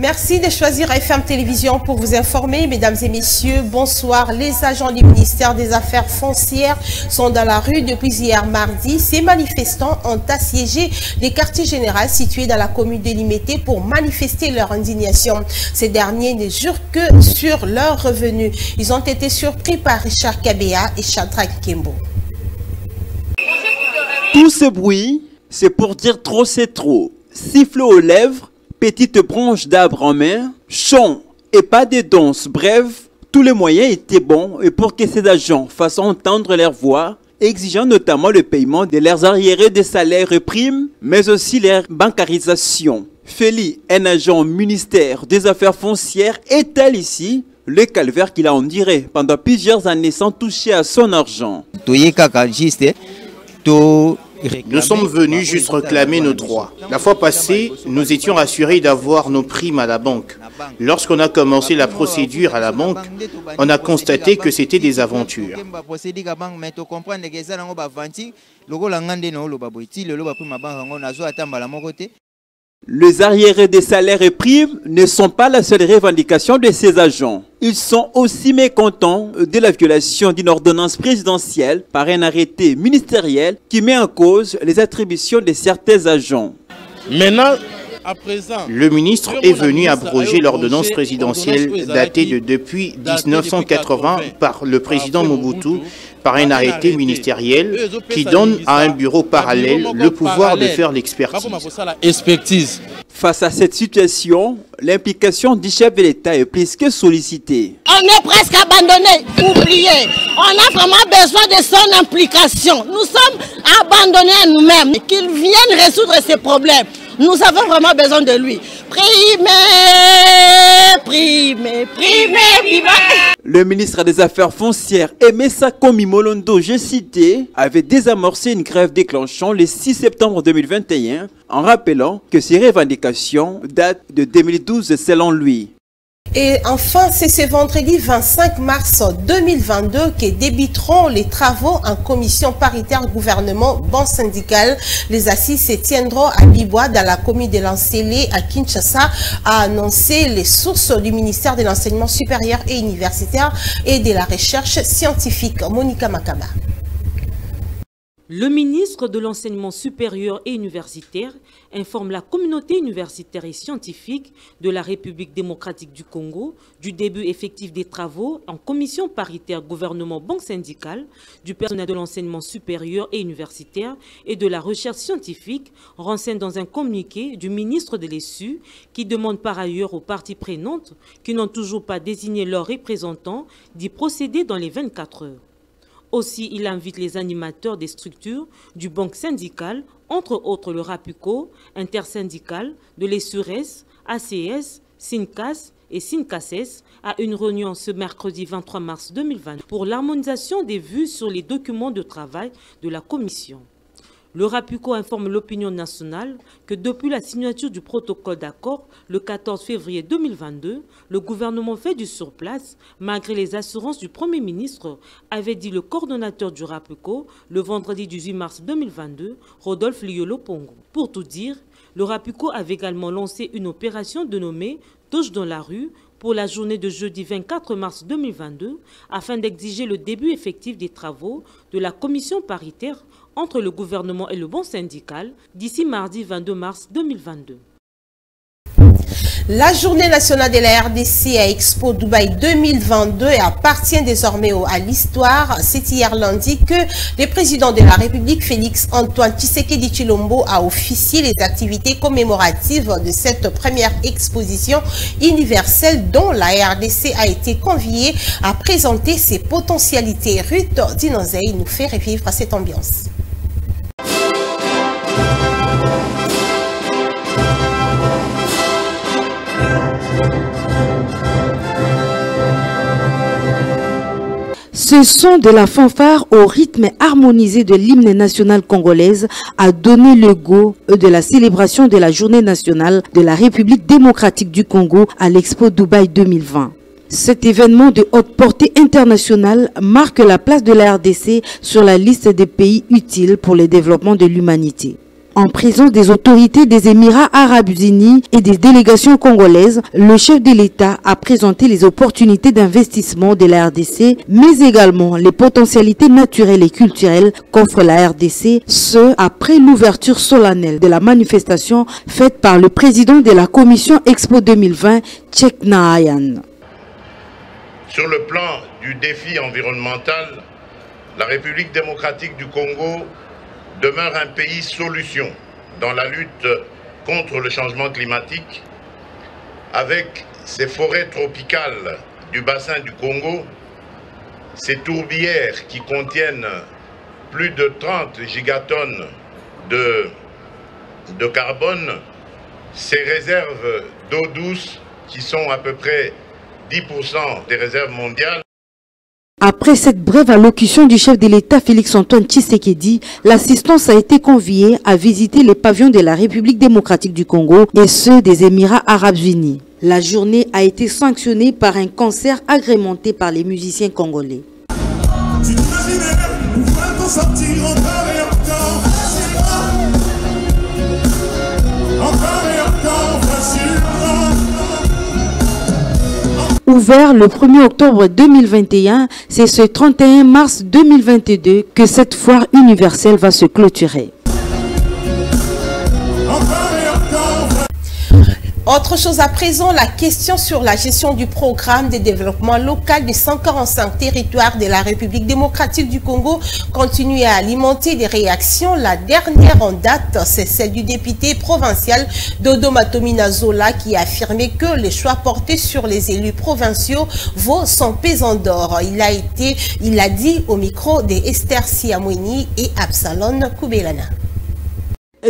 Merci de choisir FM Télévision pour vous informer. Mesdames et messieurs, bonsoir. Les agents du ministère des Affaires foncières sont dans la rue depuis hier mardi. Ces manifestants ont assiégé les quartiers généraux situés dans la commune de Limete pour manifester leur indignation. Ces derniers ne jurent que sur leurs revenus. Ils ont été surpris par Richard Kabea et Shadrach Kembo. Tout ce bruit, c'est pour dire trop c'est trop. Siffle aux lèvres, petite branche d'arbre en main, chant et pas de danse. Bref, tous les moyens étaient bons et pour que ces agents fassent entendre leur voix, exigeant notamment le paiement de leurs arriérés de salaires et primes, mais aussi leur bancarisation. Feli, un agent au ministère des Affaires foncières, étale ici le calvaire qu'il a enduré pendant plusieurs années sans toucher à son argent. Nous sommes venus juste réclamer nos droits. La fois passée, nous étions assurés d'avoir nos primes à la banque. Lorsqu'on a commencé la procédure à la banque, on a constaté que c'était des aventures. Les arriérés des salaires et primes ne sont pas la seule revendication de ces agents. Ils sont aussi mécontents de la violation d'une ordonnance présidentielle par un arrêté ministériel qui met en cause les attributions de certains agents. Maintenant, à présent, le ministre est venu abroger l'ordonnance présidentielle datée de depuis 1980 par le président Mobutu par un arrêté ministériel qui donne à un bureau parallèle le pouvoir de faire l'expertise. Face à cette situation, l'implication du chef de l'État est plus que sollicitée. On est presque abandonné, oublié. On a vraiment besoin de son implication. Nous sommes abandonnés à nous-mêmes. Qu'il vienne résoudre ces problèmes. Nous avons vraiment besoin de lui. Primez, viva. Le ministre des Affaires foncières, Emessa Komi Molondo, je citais, avait désamorcé une grève déclenchant le 6 septembre 2021 en rappelant que ces revendications datent de 2012 selon lui. Et enfin, c'est ce vendredi 25 mars 2022 que débuteront les travaux en commission paritaire gouvernement banque syndicale. Les assises se tiendront à Bibois dans la commune de Lancélé à Kinshasa, a annoncé les sources du ministère de l'enseignement supérieur et universitaire et de la recherche scientifique. Monica Makaba. Le ministre de l'Enseignement supérieur et universitaire informe la communauté universitaire et scientifique de la République démocratique du Congo du début effectif des travaux en commission paritaire gouvernement banque syndicale du personnel de l'enseignement supérieur et universitaire et de la recherche scientifique, renseigne dans un communiqué du ministre de l'ESU qui demande par ailleurs aux parties prenantes qui n'ont toujours pas désigné leurs représentants d'y procéder dans les 24 heures. Aussi, il invite les animateurs des structures du banque syndical, entre autres le RAPUCO, intersyndical, de l'ESURES, ACS, SINCAS et SINCASES, à une réunion ce mercredi 23 mars 2020 pour l'harmonisation des vues sur les documents de travail de la commission. Le RAPUCO informe l'opinion nationale que depuis la signature du protocole d'accord le 14 février 2022, le gouvernement fait du surplace malgré les assurances du Premier ministre, avait dit le coordonnateur du RAPUCO le vendredi 18 mars 2022, Rodolphe Liolo Pongo. Pour tout dire, le RAPUCO avait également lancé une opération dénommée « Touche dans la rue » pour la journée de jeudi 24 mars 2022 afin d'exiger le début effectif des travaux de la commission paritaire entre le gouvernement et le banc syndical d'ici mardi 22 mars 2022. La journée nationale de la RDC à Expo Dubaï 2022 appartient désormais à l'histoire. C'est hier lundi que le président de la République, Félix Antoine Tshisekedi Tshilombo, a officié les activités commémoratives de cette première exposition universelle dont la RDC a été conviée à présenter ses potentialités. Ruth Dinozei nous fait revivre cette ambiance. Ce son de la fanfare au rythme harmonisé de l'hymne national congolaise a donné le go de la célébration de la journée nationale de la République démocratique du Congo à l'Expo Dubaï 2020. Cet événement de haute portée internationale marque la place de la RDC sur la liste des pays utiles pour le développement de l'humanité. En présence des autorités des Émirats arabes unis et des délégations congolaises, le chef de l'État a présenté les opportunités d'investissement de la RDC, mais également les potentialités naturelles et culturelles qu'offre la RDC, ce après l'ouverture solennelle de la manifestation faite par le président de la commission Expo 2020, Tchek Naayan. Sur le plan du défi environnemental, la République démocratique du Congo demeure un pays solution dans la lutte contre le changement climatique, avec ses forêts tropicales du bassin du Congo, ses tourbières qui contiennent plus de 30 gigatonnes de carbone, ses réserves d'eau douce qui sont à peu près 10% des réserves mondiales. Après cette brève allocution du chef de l'État Félix-Antoine Tshisekedi, l'assistance a été conviée à visiter les pavillons de la République démocratique du Congo et ceux des Émirats arabes unis. La journée a été sanctionnée par un concert agrémenté par les musiciens congolais. Ouvert le 1er octobre 2021, c'est ce 31 mars 2022 que cette foire universelle va se clôturer. Autre chose à présent, la question sur la gestion du programme de développement local des 145 territoires de la République démocratique du Congo continue à alimenter des réactions. La dernière en date, c'est celle du député provincial Dodo Matomina Zola qui a affirmé que les choix portés sur les élus provinciaux vaut son pesant d'or. Il a dit au micro de Esther Siamweni et Absalon Koubelana.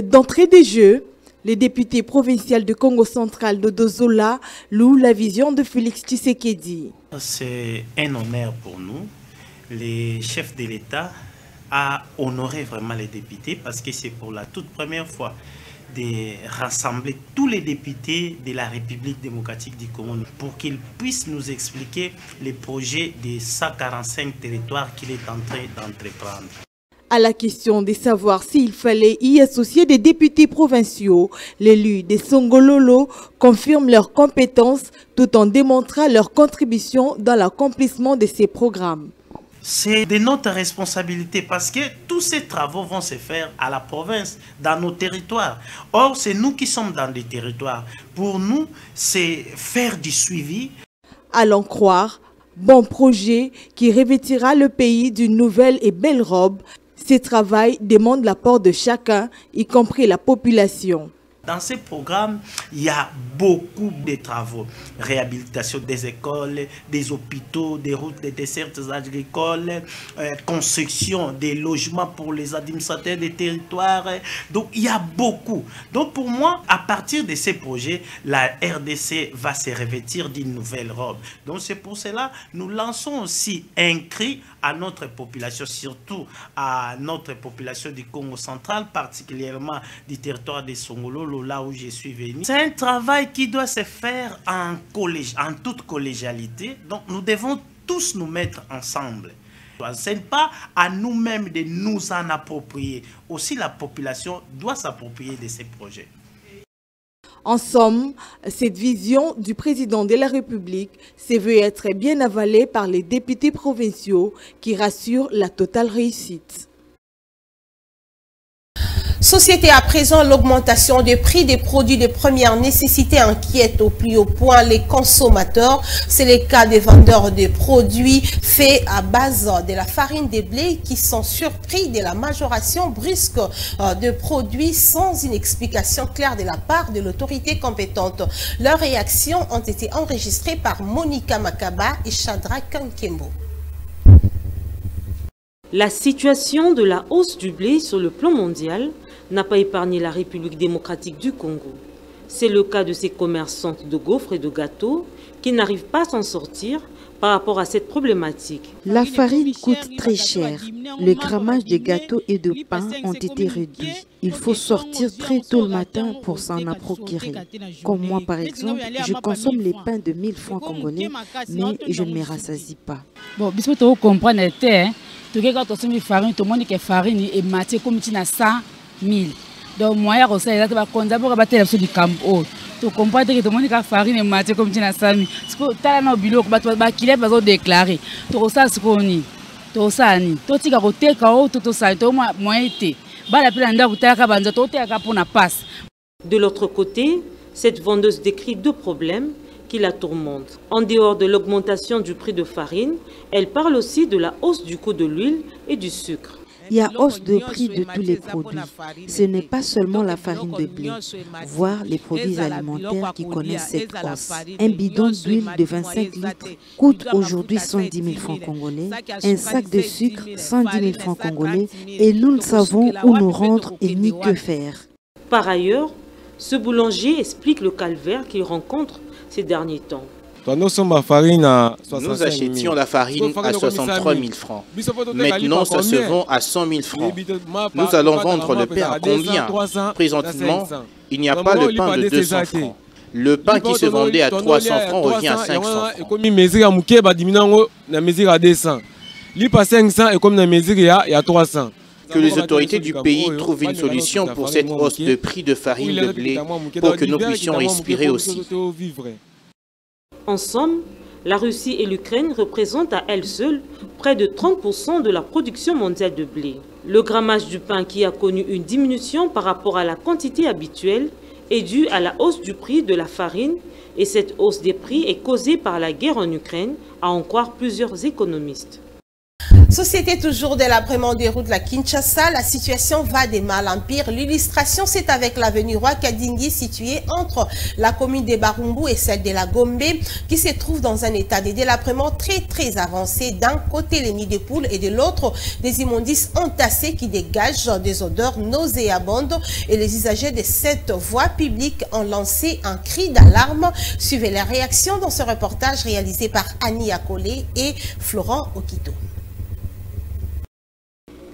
D'entrée des jeux, les députés provinciaux de Congo central Dodo Zola louent la vision de Félix Tshisekedi. C'est un honneur pour nous. Les chefs de l'État a honoré vraiment les députés parce que c'est pour la toute première fois de rassembler tous les députés de la République démocratique du Congo pour qu'ils puissent nous expliquer les projets des 145 territoires qu'il est en train d'entreprendre. À la question de savoir s'il fallait y associer des députés provinciaux, l'élu des Songololo confirme leurs compétences tout en démontrant leur contribution dans l'accomplissement de ces programmes. C'est de notre responsabilité parce que tous ces travaux vont se faire à la province, dans nos territoires. Or, c'est nous qui sommes dans les territoires. Pour nous, c'est faire du suivi. Allons croire, bon projet qui revêtira le pays d'une nouvelle et belle robe. Ces travaux demandent l'apport de chacun, y compris la population. Dans ces programmes, il y a beaucoup de travaux. Réhabilitation des écoles, des hôpitaux, des routes, des dessertes agricoles, construction des logements pour les administrateurs des territoires. Donc, il y a beaucoup. Donc, pour moi, à partir de ces projets, la RDC va se revêtir d'une nouvelle robe. Donc, c'est pour cela que nous lançons aussi un cri à notre population, surtout à notre population du Congo central, particulièrement du territoire de Songololo, là où je suis venu. C'est un travail qui doit se faire en toute collégialité. Donc nous devons tous nous mettre ensemble. Ce n'est pas à nous-mêmes de nous en approprier. Aussi la population doit s'approprier de ces projets. En somme, cette vision du président de la République se veut être bien avalée par les députés provinciaux qui rassurent la totale réussite. Société à présent, l'augmentation des prix des produits de première nécessité inquiète au plus haut point les consommateurs. C'est le cas des vendeurs de produits faits à base de la farine de blé qui sont surpris de la majoration brusque de produits sans une explication claire de la part de l'autorité compétente. Leurs réactions ont été enregistrées par Monica Makaba et Chadra Kankembo. La situation de la hausse du blé sur le plan mondial n'a pas épargné la République démocratique du Congo. C'est le cas de ces commerçantes de gaufres et de gâteaux qui n'arrivent pas à s'en sortir par rapport à cette problématique. La farine coûte très cher. Le grammage de gâteaux et de pain ont été réduits. Il faut sortir très tôt le matin pour s'en procurer. Comme moi par exemple, je consomme les pains de 1000 francs congolais, mais je ne me rassasie pas. Bon, bisous, tu comprends, tu regardes farine, tu montres que farine est matée comme tu as 100 000. Donc moyen comme ça, il a pas compté pour battre la du campo. Tu comprends que tout le monde a farine et matière comme tu n'as sami. Ce que tu as dans le bureau, qu'il est pas déclaré. Tout ça c'est qu'on y. Tout ça ni. Tout ce qui a côté quand tout ça, tout moyen été. De l'autre côté, cette vendeuse décrit deux problèmes qui la tourmentent. En dehors de l'augmentation du prix de farine, elle parle aussi de la hausse du coût de l'huile et du sucre. Il y a hausse de prix de tous les produits. Ce n'est pas seulement la farine de blé, voire les produits alimentaires qui connaissent cette hausse. Un bidon d'huile de 25 litres coûte aujourd'hui 110 000 francs congolais, un sac de sucre 110 000 francs congolais et nous ne savons où nous rendre et ni que faire. Par ailleurs, ce boulanger explique le calvaire qu'il rencontre ces derniers temps. Nous achetions la farine à 63 000 francs. Maintenant, ça se vend à 100 000 francs. Nous allons vendre le pain à combien? Présentement, il n'y a pas le pain de 200 francs. Le pain qui se vendait à 300 francs revient à 500 francs. Que les autorités du pays trouvent une solution pour cette hausse de prix de farine de blé pour que nous puissions respirer aussi. En somme, la Russie et l'Ukraine représentent à elles seules près de 30% de la production mondiale de blé. Le grammage du pain qui a connu une diminution par rapport à la quantité habituelle est dû à la hausse du prix de la farine et cette hausse des prix est causée par la guerre en Ukraine, à en croire plusieurs économistes. Société toujours de l'abrèment des routes de la Kinshasa, la situation va de mal en pire. L'illustration, c'est avec l'avenue Roi Kadingi située entre la commune de Barumbu et celle de la Gombe qui se trouve dans un état de délabrement très avancé. D'un côté, les nids de poules et de l'autre, des immondices entassés qui dégagent des odeurs nauséabondes et les usagers de cette voie publique ont lancé un cri d'alarme. Suivez la réaction dans ce reportage réalisé par Annie Akole et Florent Okito.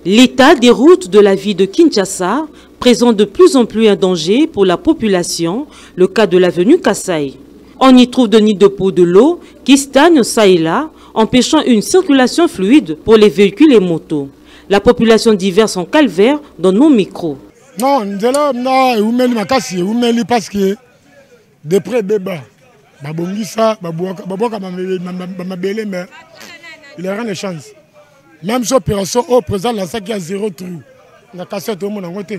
L'état des routes de la ville de Kinshasa présente de plus en plus un danger pour la population, le cas de l'avenue Kasai. On y trouve des nids de peau de l'eau qui stagnent ça et là, empêchant une circulation fluide pour les véhicules et motos. La population diverse en calvaire dans nos micros. Non, parce que de près béba, il y a rien de chance. Même si l'opération au président lancé qui a 0 trou, on a cassé tout le monde en côté.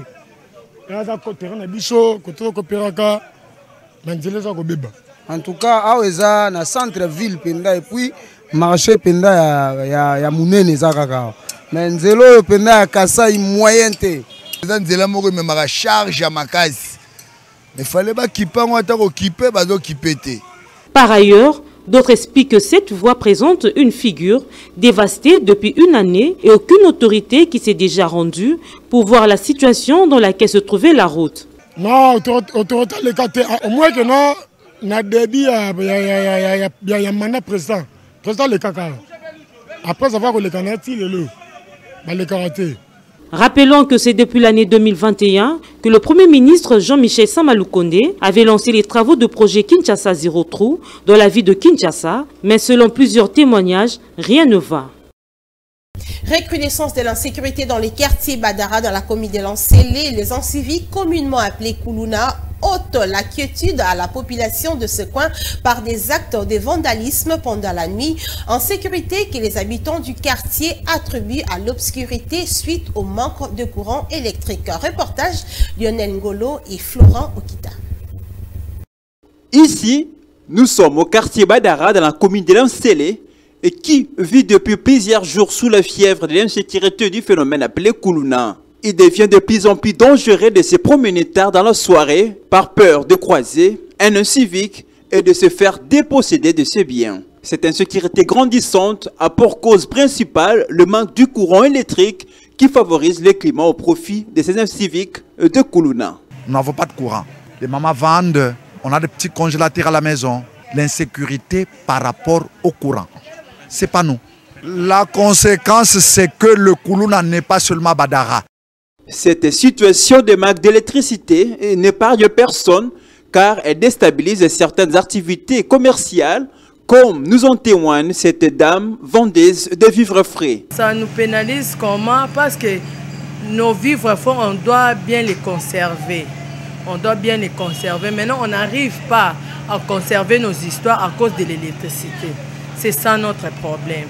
En tout cas, il y a un centre-ville et puis marché penda ya munene zakaka. Mais nzelo penda ya kasa moyenté. Nzela moko me mara charge ya makasi. Mais fallait pas kipa ngota ko kipe bazo kipete. Par ailleurs, d'autres expliquent que cette voie présente une figure dévastée depuis une année et aucune autorité qui s'est déjà rendue pour voir la situation dans laquelle se trouvait la route. Non, autorité au moins que non, na débit il y a mandat président le caca. Après avoir que le canati le karaté. Rappelons que c'est depuis l'année 2021 que le Premier ministre Jean-Michel Samaloukonde avait lancé les travaux de projet Kinshasa Zéro Trou dans la ville de Kinshasa, mais selon plusieurs témoignages, rien ne va. Recrudescence de l'insécurité dans les quartiers Badara dans la commune de Lancélé, les anciviques communément appelés Kuluna ôtent l'inquiétude à la population de ce coin par des actes de vandalisme pendant la nuit, en sécurité que les habitants du quartier attribuent à l'obscurité suite au manque de courant électrique. Reportage Lionel Ngolo et Florent Okita. Ici, nous sommes au quartier Badara dans la commune de Lancélé et qui vit depuis plusieurs jours sous la fièvre de l'insécurité du phénomène appelé Kuluna. Il devient de plus en plus dangereux de se promener tard dans la soirée par peur de croiser un civique et de se faire déposséder de ses biens. Cette insécurité grandissante a pour cause principale le manque du courant électrique qui favorise le climat au profit de ces civiques de Kuluna. Nous n'avons pas de courant. Les mamans vendent, on a des petits congélateurs à la maison. L'insécurité par rapport au courant, c'est pas nous. La conséquence, c'est que le Kuluna n'est pas seulement Badara. Cette situation de manque d'électricité n'épargne personne car elle déstabilise certaines activités commerciales comme nous en témoigne cette dame vendeuse de vivres frais. Ça nous pénalise comment? Parce que nos vivres fonds, on doit bien les conserver. On doit bien les conserver. Maintenant, on n'arrive pas à conserver nos histoires à cause de l'électricité. C'est ça notre problème.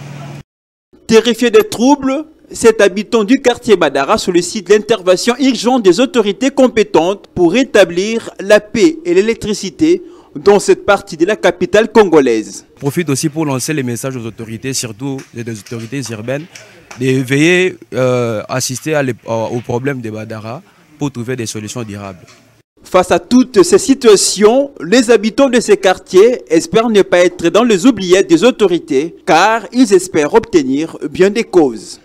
Terrifié des troubles, cet habitant du quartier Badara sollicite l'intervention urgente des autorités compétentes pour rétablir la paix et l'électricité dans cette partie de la capitale congolaise. Je profite aussi pour lancer les messages aux autorités, surtout les autorités urbaines, de veiller assister aux problèmes de Badara pour trouver des solutions durables. Face à toutes ces situations, les habitants de ces quartiers espèrent ne pas être dans les oubliettes des autorités car ils espèrent obtenir bien des causes.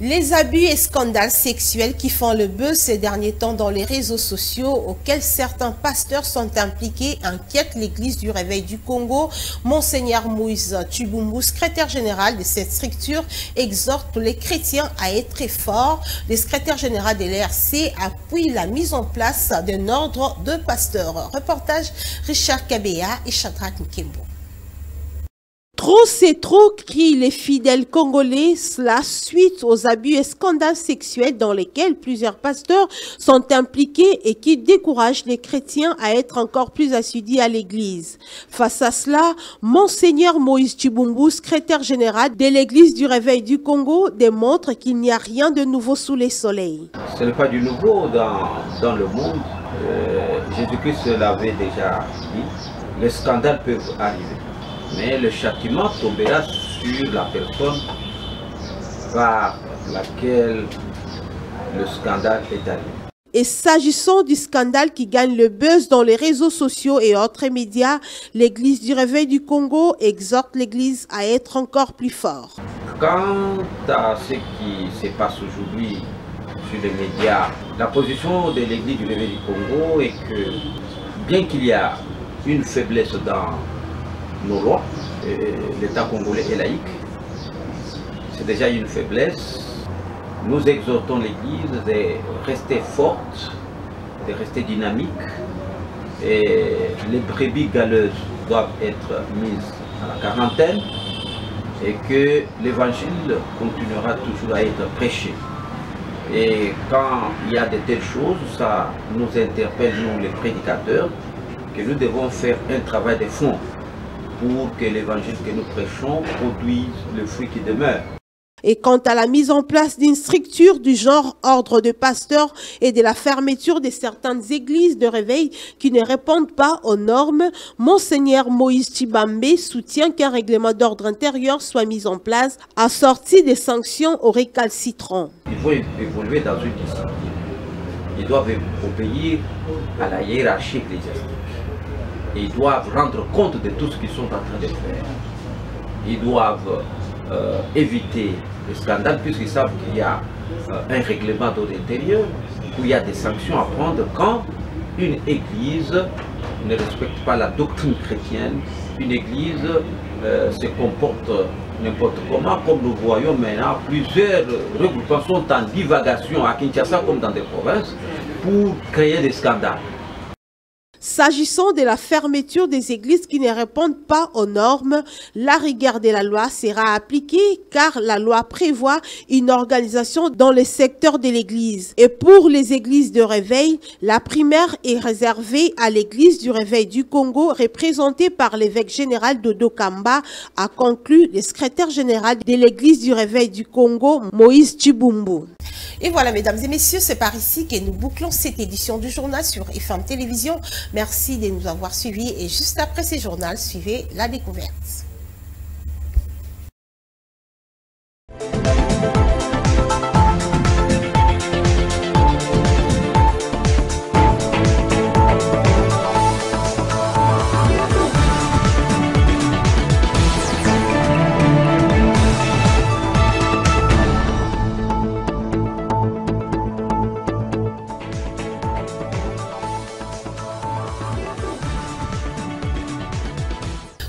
Les abus et scandales sexuels qui font le buzz ces derniers temps dans les réseaux sociaux auxquels certains pasteurs sont impliqués inquiètent l'Église du Réveil du Congo. Monseigneur Moïse Tshibumbu, secrétaire général de cette structure, exhorte les chrétiens à être forts. Le secrétaire général de l'ERC appuie la mise en place d'un ordre de pasteurs. Reportage Richard Kabea et Shadrach Nkembo. Trop c'est trop, crient les fidèles congolais, cela suite aux abus et scandales sexuels dans lesquels plusieurs pasteurs sont impliqués et qui découragent les chrétiens à être encore plus assidus à l'église. Face à cela, Monseigneur Moïse Tshibumbu, secrétaire général de l'église du Réveil du Congo, démontre qu'il n'y a rien de nouveau sous les soleils. Ce n'est pas du nouveau dans le monde. Jésus-Christ l'avait déjà dit. Les scandales peuvent arriver. Mais le châtiment tombera sur la personne par laquelle le scandale est arrivé. Et s'agissant du scandale qui gagne le buzz dans les réseaux sociaux et autres médias, l'Église du Réveil du Congo exhorte l'Église à être encore plus fort. Quant à ce qui se passe aujourd'hui sur les médias, la position de l'Église du Réveil du Congo est que, bien qu'il y a une faiblesse dans nos lois, l'État congolais est laïque, c'est déjà une faiblesse. Nous exhortons l'Église de rester forte, de rester dynamique, et les brebis galeuses doivent être mises à la quarantaine et que l'Évangile continuera toujours à être prêché. Et quand il y a de telles choses, ça nous interpelle, nous les prédicateurs, que nous devons faire un travail de fond pour que l'évangile que nous prêchons produise le fruit qui demeure. Et quant à la mise en place d'une structure du genre ordre de pasteurs et de la fermeture de certaines églises de réveil qui ne répondent pas aux normes, Monseigneur Moïse Tshibambe soutient qu'un règlement d'ordre intérieur soit mis en place, assorti des sanctions aux récalcitrants. Il faut évoluer dans une discipline. Ils doivent obéir à la hiérarchie ecclésiastique. Ils doivent rendre compte de tout ce qu'ils sont en train de faire. Ils doivent éviter le scandale puisqu'ils savent qu'il y a un règlement d'ordre intérieur où il y a des sanctions à prendre quand une église ne respecte pas la doctrine chrétienne, une église se comporte n'importe comment, comme nous voyons maintenant, plusieurs regroupements sont en divagation à Kinshasa comme dans des provinces pour créer des scandales. S'agissant de la fermeture des églises qui ne répondent pas aux normes, la rigueur de la loi sera appliquée car la loi prévoit une organisation dans le secteur de l'église. Et pour les églises de réveil, la primaire est réservée à l'église du Réveil du Congo, représentée par l'évêque général Dodo Kamba, a conclu le secrétaire général de l'église du Réveil du Congo, Moïse Tshibumbu. Et voilà, mesdames et messieurs, c'est par ici que nous bouclons cette édition du journal sur FM Télévision. Merci de nous avoir suivis et juste après ce journal, suivez la découverte.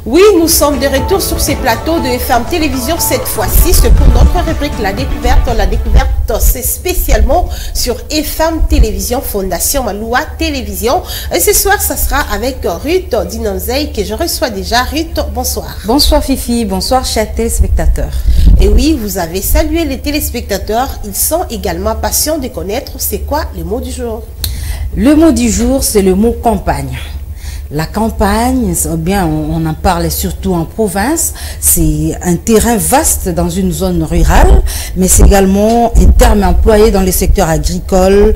Oui, nous sommes de retour sur ces plateaux de FM Télévision cette fois-ci. C'est pour notre rubrique La Découverte. La Découverte, c'est spécialement sur FM Télévision, Fondation Maloua Télévision. Et ce soir, ça sera avec Ruth Dinonzei que je reçois déjà. Ruth, bonsoir. Bonsoir Fifi, bonsoir chers téléspectateurs. Et oui, vous avez salué les téléspectateurs. Ils sont également patients de connaître c'est quoi le mot du jour. Le mot du jour, c'est le mot campagne. La campagne, bien, on en parle surtout en province, c'est un terrain vaste dans une zone rurale, mais c'est également un terme employé dans le secteur agricole.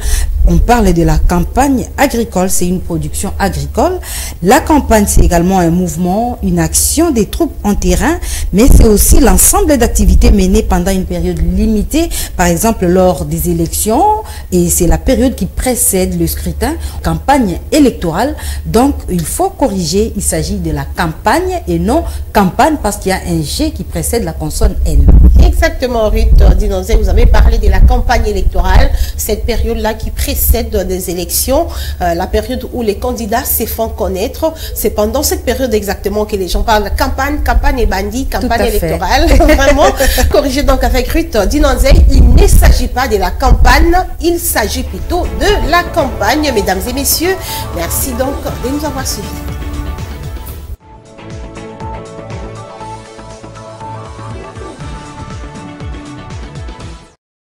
On parle de la campagne agricole, c'est une production agricole. La campagne, c'est également un mouvement, une action des troupes en terrain, mais c'est aussi l'ensemble d'activités menées pendant une période limitée, par exemple lors des élections, et c'est la période qui précède le scrutin, campagne électorale. Donc, il faut corriger, il s'agit de la campagne et non campagne parce qu'il y a un G qui précède la consonne N. Exactement, Ruth Dinonzei, vous avez parlé de la campagne électorale, cette période-là qui précède des élections, la période où les candidats se font connaître. C'est pendant cette période exactement que les gens parlent de campagne et bandit, campagne électorale. Vraiment, corrigez donc avec Ruth Dinonzei, il ne s'agit pas de la campagne, il s'agit plutôt de la campagne. Mesdames et messieurs, merci donc de nous avoir suivis.